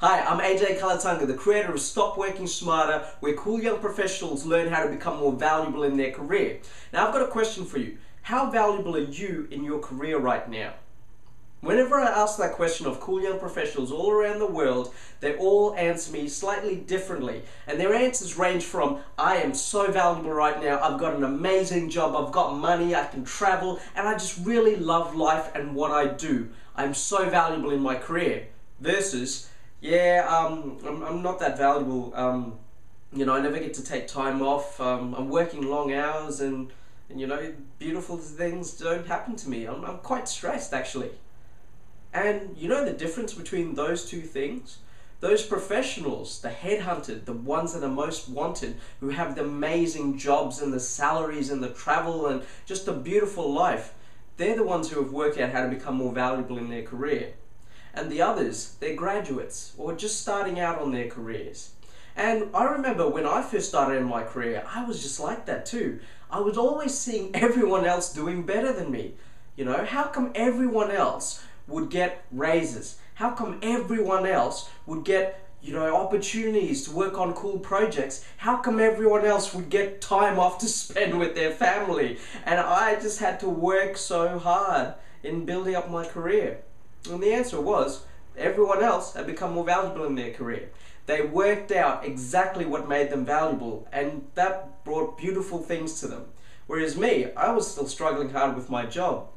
Hi, I'm Kulatunga, the creator of Stop Working Smarter, where cool young professionals learn how to become more valuable in their career. Now, I've got a question for you. How valuable are you in your career right now? Whenever I ask that question of cool young professionals all around the world, they all answer me slightly differently. And their answers range from, I am so valuable right now, I've got an amazing job, I've got money, I can travel, and I just really love life and what I do. I'm so valuable in my career. Versus, I'm not that valuable. I never get to take time off. I'm working long hours and beautiful things don't happen to me. I'm quite stressed, actually. And you know the difference between those two things? Those professionals, the headhunted, the ones that are most wanted, who have the amazing jobs and the salaries and the travel and just a beautiful life, they're the ones who have worked out how to become more valuable in their career. And the others, they're graduates or just starting out on their careers. And I remember when I first started in my career, I was just like that too. I was always seeing everyone else doing better than me. How come everyone else would get raises? How come everyone else would get opportunities to work on cool projects? How come everyone else would get time off to spend with their family? And I just had to work so hard in building up my career. And the answer was, everyone else had become more valuable in their career. They worked out exactly what made them valuable, and that brought beautiful things to them. Whereas me, I was still struggling hard with my job.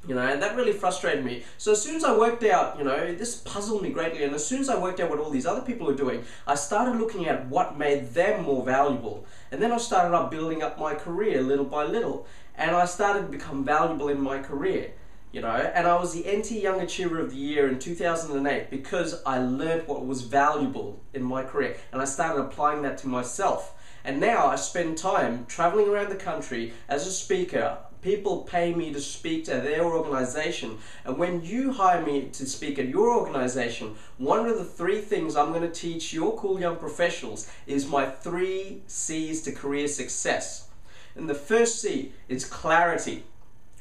And that really frustrated me. So as soon as I worked out, this puzzled me greatly, and as soon as I worked out what all these other people were doing, I started looking at what made them more valuable. And then I started up building up my career little by little, and I started to become valuable in my career. And I was the NT Young Achiever of the Year in 2008 because I learned what was valuable in my career, and I started applying that to myself. And now I spend time traveling around the country as a speaker. People pay me to speak to their organization, and when you hire me to speak at your organization, one of the 3 things I'm going to teach your cool young professionals is my 3 C's to career success. And the first C is clarity.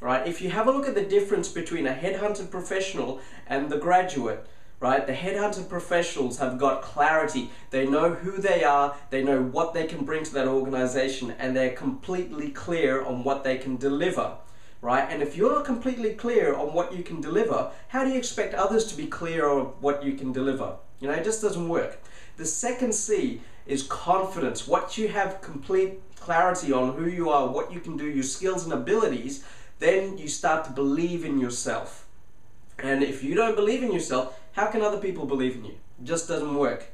Right? If you have a look at the difference between a headhunted professional and the graduate, right? The headhunted professionals have got clarity. They know who they are, they know what they can bring to that organization, and they're completely clear on what they can deliver, right? And if you're not completely clear on what you can deliver, how do you expect others to be clear on what you can deliver? It just doesn't work. The second C is confidence. Once you have complete clarity on who you are, what you can do, your skills and abilities, then you start to believe in yourself. And if you don't believe in yourself, how can other people believe in you? It just doesn't work.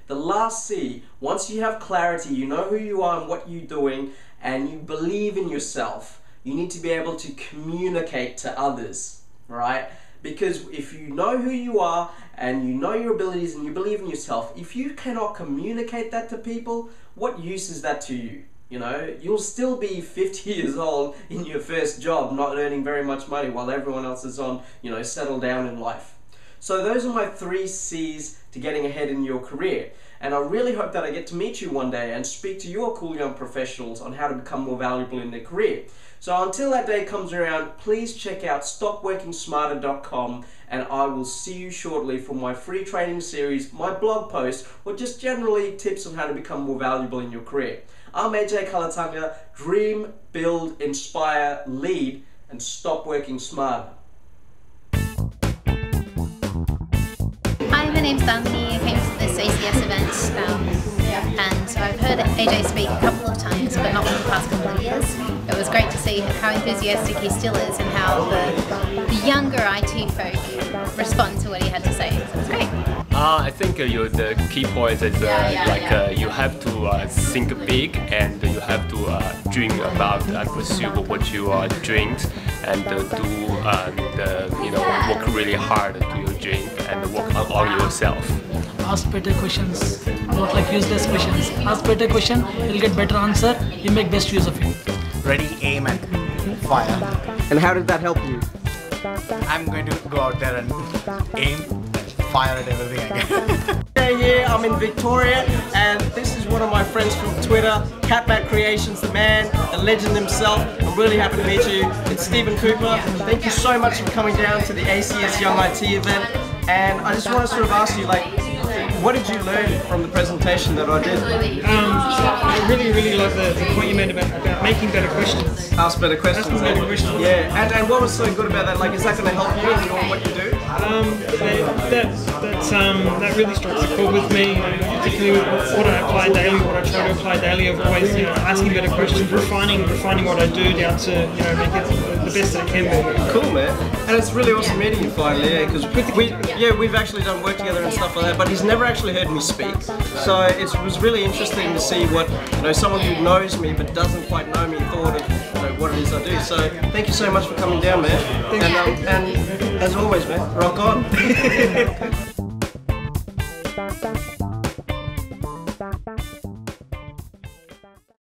The last C, once you have clarity, you know who you are and what you're doing, and you believe in yourself, you need to be able to communicate to others, right? Because if you know who you are and you know your abilities and you believe in yourself, if you cannot communicate that to people, what use is that to you? You'll still be 50 years old in your first job, not earning very much money while everyone else is on, settled down in life. So those are my 3 C's to getting ahead in your career. And I really hope that I get to meet you one day and speak to your cool young professionals on how to become more valuable in their career. So until that day comes around, please check out stopworkingsmarter.com, and I will see you shortly for my free training series, my blog post, or just generally tips on how to become more valuable in your career. I'm Kulatunga. Dream, build, inspire, lead, and stop working smarter. Hi, my name's Danny. I came to this ACS event and I've heard AJ speak a couple of times, but not for the past couple of years. It was great to see how enthusiastic he still is and how the younger IT folk respond to what he had to say. So it's great. I think the key point is you have to think big, and you have to dream about and pursue what you dreamed, and work really hard to your dream and work on yourself. Ask better questions, not like useless questions. Ask better question, you'll get better answer, you make best use of it. Ready, aim and fire. And how did that help you? I'm going to go out there and aim, fire at everything I can. Here, I'm in Victoria, and this is one of my friends from Twitter, Catbat Creations, the man, the legend himself. I'm really happy to meet you. It's Stephen Cooper. Thank you so much for coming down to the ACS Young IT event. And I just want to sort of ask you, like, what did you learn from the presentation that I did? I really love the point you made about making better questions. Ask better questions. Asking better questions. Yeah, and what was so good about that? Like, is that going to help you in what you do? That really strikes a chord with me. Particularly what I apply daily, what I try to apply daily. Of always, asking better questions, refining what I do down to make it the best that it can be. Cool, man. And it's really awesome meeting you finally, yeah, because we've actually done work together and stuff like that, but he's never actually heard me speak. So it was really interesting to see what someone who knows me but doesn't quite know me thought of what it is I do. So thank you so much for coming down, man. And as always, man, rock on.